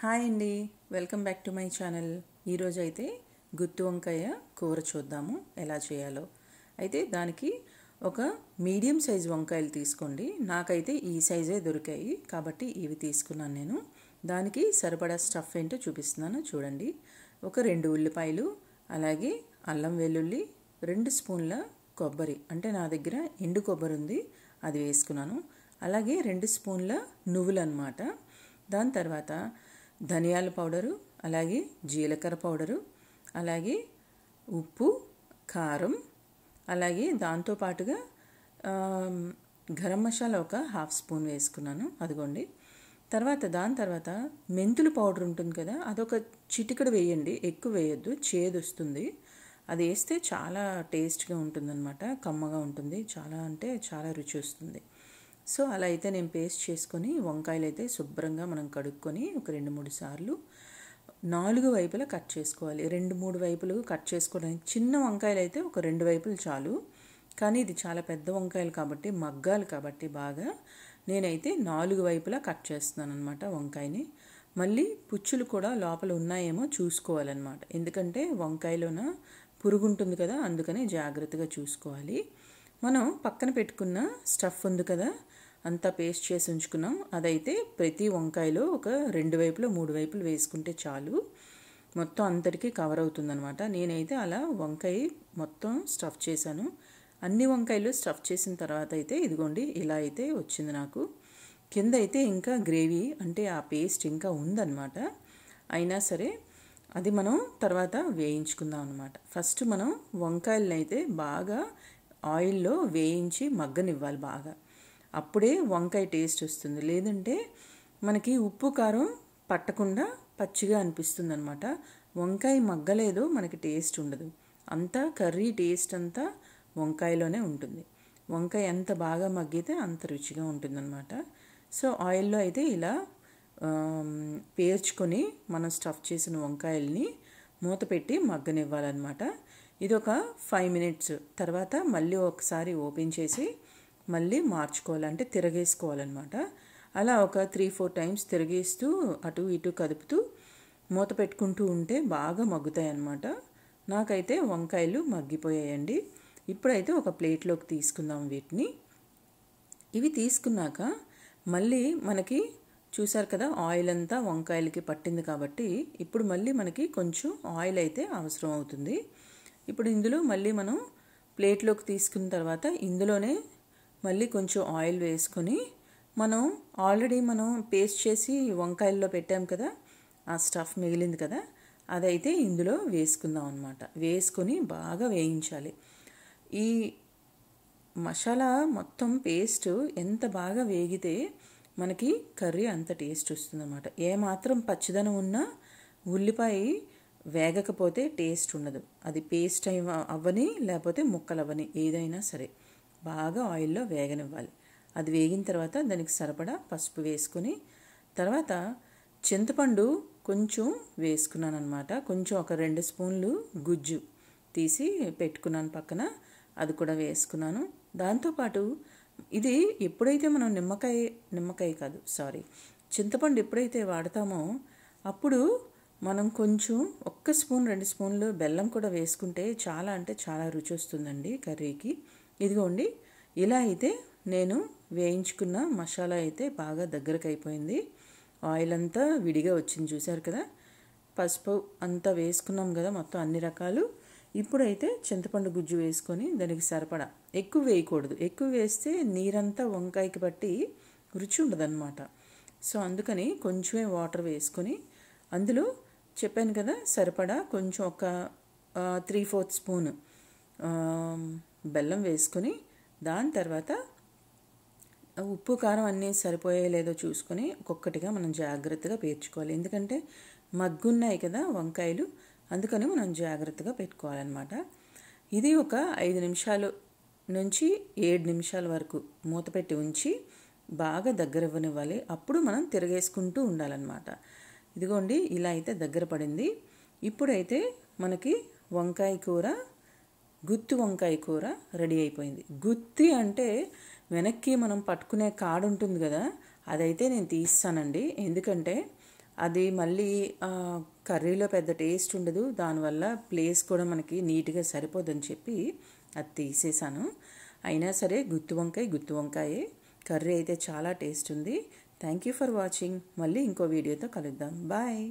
Hi అండి, welcome back to my channel. ఈరోజు అయితే గుత్తి వంకాయ కూర చూద్దాము ఎలా చేయాలో. అయితే దానికి ఒక మీడియం సైజ్ వంకాయలు తీసుకోండి. నాకైతే ఈ సైజే దొరికాయి కాబట్టి ఇవి తీసుకున్నాను నేను. దానికి సరిపడా స్టఫ్ ఏంటో చూపిస్తున్నాను చూడండి. ఒక 2 ఉల్లిపాయలు, అలాగే అల్లం వెల్లుల్లి, 2 స్పూన్ల కొబ్బరి, అంటే నా దగ్గర ఎండు కొబ్బరి ఉంది, అది వేసుకున్నాను. అలాగే 2 స్పూన్ల నువ్వులు అన్నమాట. దాని తర్వాత ధనియాల పౌడరు, అలాగే జీలకర్ర పౌడరు, అలాగే ఉప్పు, కారం, అలాగే దాంతోపాటుగా గరం మసాలా ఒక 1/2 స్పూన్ వేసుకున్నాను, అదిగోండి. దాని తర్వాత మెంతులు పౌడర్ ఉంటుంది కదా, అదొక చిటికెడు వేయండి, ఎక్కువ వేయొద్దు, చేదు వస్తుంది. అది వేస్తే చాలా టేస్ట్గా ఉంటుందన్నమాట, కమ్మగా ఉంటుంది, చాలా అంటే చాలా రుచి వస్తుంది. సో అలా అయితే నేను పేస్ట్ చేసుకొని వంకాయలు అయితే శుభ్రంగా మనం కడుక్కొని ఒక 2-3 సార్లు 4 వైపులా కట్ చేసుకోవాలి. 2-3 వైపులు కట్ చేసుకోవడానికి చిన్న వంకాయలు అయితే ఒక 2 వైపులు చాలు. కానీ ఇది చాలా పెద్ద వంకాయలు కాబట్టి మగ్గాలు కాబట్టి బాగా నేనైతే 4 వైపులా కట్ చేస్తున్నాను అనమాట వంకాయని. మళ్ళీ పుచ్చులు కూడా లోపల ఉన్నాయేమో చూసుకోవాలన్నమాట, ఎందుకంటే వంకాయలోన పురుగు ఉంటుంది కదా, అందుకని జాగ్రత్తగా చూసుకోవాలి. మనం పక్కన పెట్టుకున్న స్టఫ్ ఉంది కదా, అంతా పేస్ట్ చేసి ఉంచుకున్నాం, అదైతే ప్రతి వంకాయలో ఒక 2 వైపులు 3 వైపులు వేసుకుంటే చాలు, మొత్తం అంతటికీ కవర్ అవుతుందన్నమాట. నేనైతే అలా వంకాయ మొత్తం స్టఫ్ చేశాను. అన్ని వంకాయలు స్టఫ్ చేసిన తర్వాత అయితే ఇదిగోండి ఇలా అయితే వచ్చింది నాకు. కింద అయితే ఇంకా గ్రేవీ అంటే ఆ పేస్ట్ ఇంకా ఉందన్నమాట. అయినా సరే అది మనం తర్వాత వేయించుకుందాం అనమాట. ఫస్ట్ మనం వంకాయలను అయితే బాగా ఆయిల్లో వేయించి మగ్గనివ్వాలి బాగా, అప్పుడే వంకాయ టేస్ట్ వస్తుంది. లేదంటే మనకి ఉప్పు కారం పట్టకుండా పచ్చిగా అనిపిస్తుంది అనమాట. వంకాయ మగ్గలేదు మనకి టేస్ట్ ఉండదు, అంతా కర్రీ టేస్ట్ అంతా వంకాయలోనే ఉంటుంది. వంకాయ ఎంత బాగా మగ్గితే అంత రుచిగా ఉంటుందన్నమాట. సో ఆయిల్లో అయితే ఇలా పేర్చుకొని మనం స్టఫ్ చేసిన వంకాయల్ని మూత పెట్టి మగ్గనివ్వాలన్నమాట. ఇది ఒక 5 మినిట్స్ తర్వాత మళ్ళీ ఒకసారి ఓపెన్ చేసి మళ్ళీ మార్చుకోవాలంటే తిరగేసుకోవాలన్నమాట. అలా ఒక 3-4 టైమ్స్ తిరిగేస్తూ అటు ఇటు కదుపుతూ మూత పెట్టుకుంటూ ఉంటే బాగా మగ్గుతాయి అన్నమాట. నాకైతే వంకాయలు మగ్గిపోయాయండి. ఇప్పుడైతే ఒక ప్లేట్లోకి తీసుకుందాం వీటిని. ఇవి తీసుకున్నాక మళ్ళీ మనకి చూసారు కదా ఆయిల్ అంతా వంకాయలకి పట్టింది కాబట్టి ఇప్పుడు మళ్ళీ మనకి కొంచెం ఆయిల్ అయితే అవసరం అవుతుంది. ఇప్పుడు ఇందులో మళ్ళీ మనం ప్లేట్లోకి తీసుకున్న తర్వాత ఇందులోనే మళ్ళీ కొంచెం ఆయిల్ వేసుకొని ఆల్రెడీ మనం పేస్ట్ చేసి వంకాయల్లో పెట్టాం కదా, ఆ స్టఫ్ మిగిలింది కదా, అదైతే ఇందులో వేసుకుందాం అనమాట. వేసుకొని బాగా వేయించాలి. ఈ మసాలా మొత్తం పేస్ట్ ఎంత బాగా వేగితే మనకి కర్రీ అంత టేస్ట్ వస్తుందన్నమాట. ఏమాత్రం పచ్చిదనం ఉన్నా ఉల్లిపాయ వేగకపోతే టేస్ట్ ఉండదు. అది పేస్ట్ అవ్వని లేకపోతే ముక్కలు అవ్వని ఏదైనా సరే బాగా ఆయిల్లో వేగనివ్వాలి. అది వేగిన తర్వాత దానికి సరిపడా పసుపు వేసుకొని తర్వాత చింతపండు కొంచెం వేసుకున్నాను అనమాట. కొంచెం ఒక 2 స్పూన్లు గుజ్జు తీసి పెట్టుకున్నాను పక్కన, అది కూడా వేసుకున్నాను. దాంతోపాటు ఇది ఎప్పుడైతే మనం చింతపండు ఎప్పుడైతే వాడతామో అప్పుడు మనం కొంచెం 1 స్పూన్ 2 స్పూన్లు బెల్లం కూడా వేసుకుంటే చాలా అంటే చాలా రుచి వస్తుందండి కర్రీకి. ఇదిగోండి ఇలా అయితే నేను వేయించుకున్న మసాలా అయితే బాగా దగ్గరకు అయిపోయింది. ఆయిల్ అంతా విడిగా వచ్చింది చూసారు కదా, పసుపు అంతా వేసుకున్నాం కదా మొత్తం అన్ని రకాలు. ఇప్పుడైతే చింతపండు గుజ్జు వేసుకొని దానికి సరిపడా, ఎక్కువ వేయకూడదు, ఎక్కువ వేస్తే నీరంతా వంకాయకి పట్టి రుచి ఉండదన్నమాట. సో అందుకని కొంచెమే వాటర్ వేసుకొని అందులో చెప్పాను కదా సరిపడా కొంచెం ఒక 3/4 స్పూన్ బెల్లం వేసుకొని దాని తర్వాత ఉప్పు కారం అన్నీ సరిపోయే లేదో చూసుకొని ఒక్కొక్కటిగా మనం జాగ్రత్తగా పేర్చుకోవాలి. ఎందుకంటే మగ్గున్నాయి కదా వంకాయలు, అందుకని మనం జాగ్రత్తగా పెట్టుకోవాలన్నమాట. ఇది ఒక 5 నిమిషాలు నుంచి 7 నిమిషాల వరకు మూత పెట్టి ఉంచి బాగా దగ్గర ఇవ్వనివ్వాలి. అప్పుడు మనం తిరగేసుకుంటూ ఉండాలన్నమాట. ఇదిగోండి ఇలా అయితే దగ్గర పడింది. ఇప్పుడైతే మనకి గుత్తి వంకాయ కూర రెడీ అయిపోయింది. గుత్తి అంటే వెనక్కి మనం పట్టుకునే కాడు ఉంటుంది కదా, అదైతే నేను తీస్తానండి. ఎందుకంటే అది మళ్ళీ కర్రీలో పెద్ద టేస్ట్ ఉండదు, దానివల్ల ప్లేస్ కూడా మనకి నీట్గా సరిపోదని చెప్పి అది తీసేసాను. అయినా సరే గుత్తి వంకాయే. కర్రీ అయితే చాలా టేస్ట్ ఉంది. Thank you for watching. మళ్ళీ ఇంకో వీడియోతో కలుద్దాం. బాయ్.